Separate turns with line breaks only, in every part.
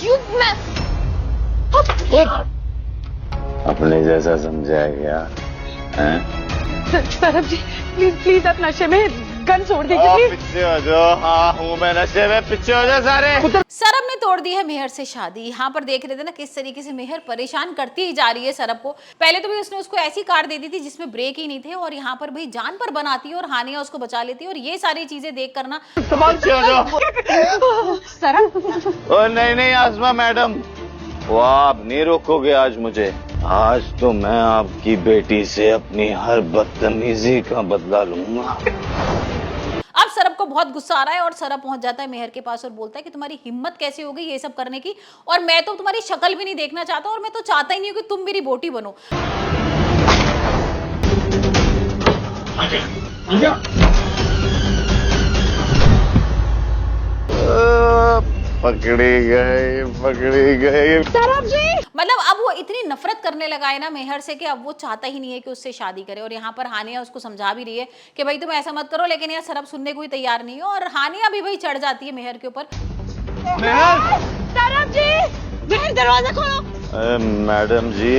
You mess.
अपने जैसा समझा क्या हैं?
सरब जी प्लीज प्लीज आप नशे में गन छोड़ दीजिए प्लीज।
पीछे हो जाओ। हाँ हूँ मैं नशे में, पीछे हो जाओ सारे।
सरब ने तोड़ दी है मेहर से शादी। यहाँ पर देख रहे थे ना किस तरीके से मेहर परेशान करती ही जा रही है सरब को। पहले तो भी उसने उसको ऐसी कार दे दी थी जिसमें ब्रेक ही नहीं थे, और यहाँ पर भाई जान पर बनाती है और हानिया उसको बचा लेती है। और ये सारी चीजें देख करना
पीछे हो जाओ।
सरब
ओ नहीं नहीं आसमा मैडम, वो आप नहीं रोकोगे आज मुझे। आज तो मैं आपकी बेटी से अपनी हर बदतमीजी का बदला लूंगा।
अब सरब को बहुत गुस्सा आ रहा है और सरब पहुंच जाता है मेहर के पास और बोलता है कि तुम्हारी हिम्मत कैसे हो गई ये सब करने की, और मैं तो तुम्हारी शक्ल भी नहीं देखना चाहता, और मैं तो चाहता ही नहीं हूं कि तुम मेरी बोटी बनो।
पकड़ी गई।
सरब जी
मतलब अब वो इतनी नफरत करने लगा है ना मेहर से कि अब वो चाहता ही नहीं है कि उससे शादी करे। और यहाँ पर हानिया उसको समझा भी रही है कि भाई तुम ऐसा मत करो, लेकिन यार सरब सुनने को ही तैयार नहीं है, और हानिया भी भाई चढ़ जाती है मेहर के ऊपर।
सरब जी मेहर दरवाजा खोलो।
मैडम जी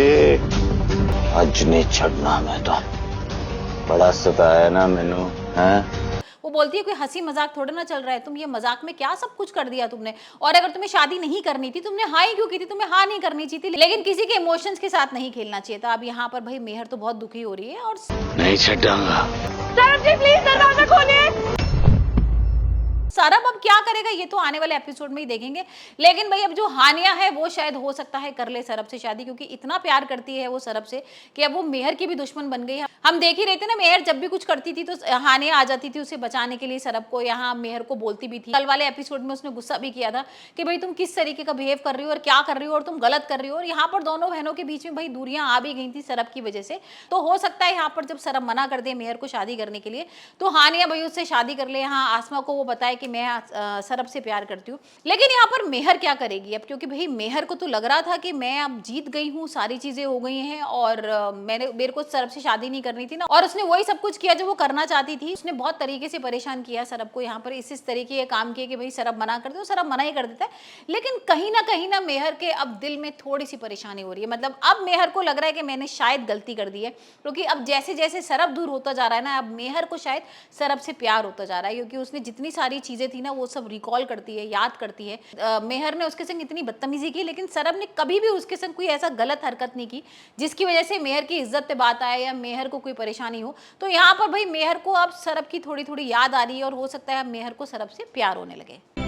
अज नहीं छड़ना, मैं तो बड़ा सताया ना मैनू हैं।
वो बोलती है कोई हंसी मजाक थोड़ा ना चल रहा है, तुम ये मजाक में क्या सब कुछ कर दिया तुमने, और अगर तुम्हें शादी नहीं करनी थी तुमने हाँ ही क्यों की थी, तुम्हें हाँ नहीं करनी चाहिए थी, लेकिन किसी के इमोशंस के साथ नहीं खेलना चाहिए था। अब यहाँ पर भाई मेहर तो बहुत दुखी हो रही है और
नहीं छड़ाऊंगा।
सरब जी प्लीज दरवाजा खोलिए।
सरब अब क्या करेगा ये तो आने वाले एपिसोड में ही देखेंगे। लेकिन भाई अब जो हानिया है वो शायद हो सकता है कर ले सरब से शादी, क्योंकि इतना प्यार करती है वो सरब से कि अब वो मेहर की भी दुश्मन बन गई है। हम देख ही रहे थे ना मेहर जब भी कुछ करती थी तो हानिया आ जाती थी उसे बचाने के लिए सरब को। यहाँ मेहर को बोलती भी थी, कल वाले एपिसोड में उसने गुस्सा भी किया था कि भाई तुम किस तरीके का बिहेव कर रही हो और क्या कर रही हो और तुम गलत कर रही हो। और यहाँ पर दोनों बहनों के बीच में भाई दूरियां आ भी गई थी सरब की वजह से। तो हो सकता है यहाँ पर जब सरब मना कर दे मेहर को शादी करने के लिए तो हानिया भाई उससे शादी कर ले। यहाँ आसमा को वो बताए कि मैं सरब से प्यार करती हूँ। लेकिन यहाँ पर मेहर क्या करेगी अब, क्योंकि भाई मेहर को तो लग रहा था कि मैं अब जीत गई हूँ, सारी चीजें हो गई हैं और मेरे को सरब से शादी नहीं करनी थी ना, और उसने वही सब कुछ किया जो वो करना चाहती थी। उसने बहुत तरीके से परेशान किया सरब को, यहाँ पर इस तरीके के काम किए कि भाई सरब मना कर दे तो सरब मना ही कर देता है। लेकिन कहीं ना मेहर के अब दिल में थोड़ी सी परेशानी हो रही है। मतलब अब मेहर को लग रहा है कि मैंने शायद गलती कर दी है, क्योंकि अब जैसे जैसे सरब दूर होता जा रहा है ना, अब मेहर को शायद सरब से प्यार होता जा रहा है, क्योंकि उसने जितनी सारी चीजें थी ना वो सब रिकॉल करती है, याद करती है। मेहर ने उसके संग इतनी बदतमीजी की, लेकिन सरब ने कभी भी उसके संग कोई ऐसा गलत हरकत नहीं की जिसकी वजह से मेहर की इज्जत पे बात आए या मेहर को कोई परेशानी हो। तो यहाँ पर भाई मेहर को अब सरब की थोड़ी थोड़ी याद आ रही है और हो सकता है अब मेहर को सरब से प्यार होने लगे।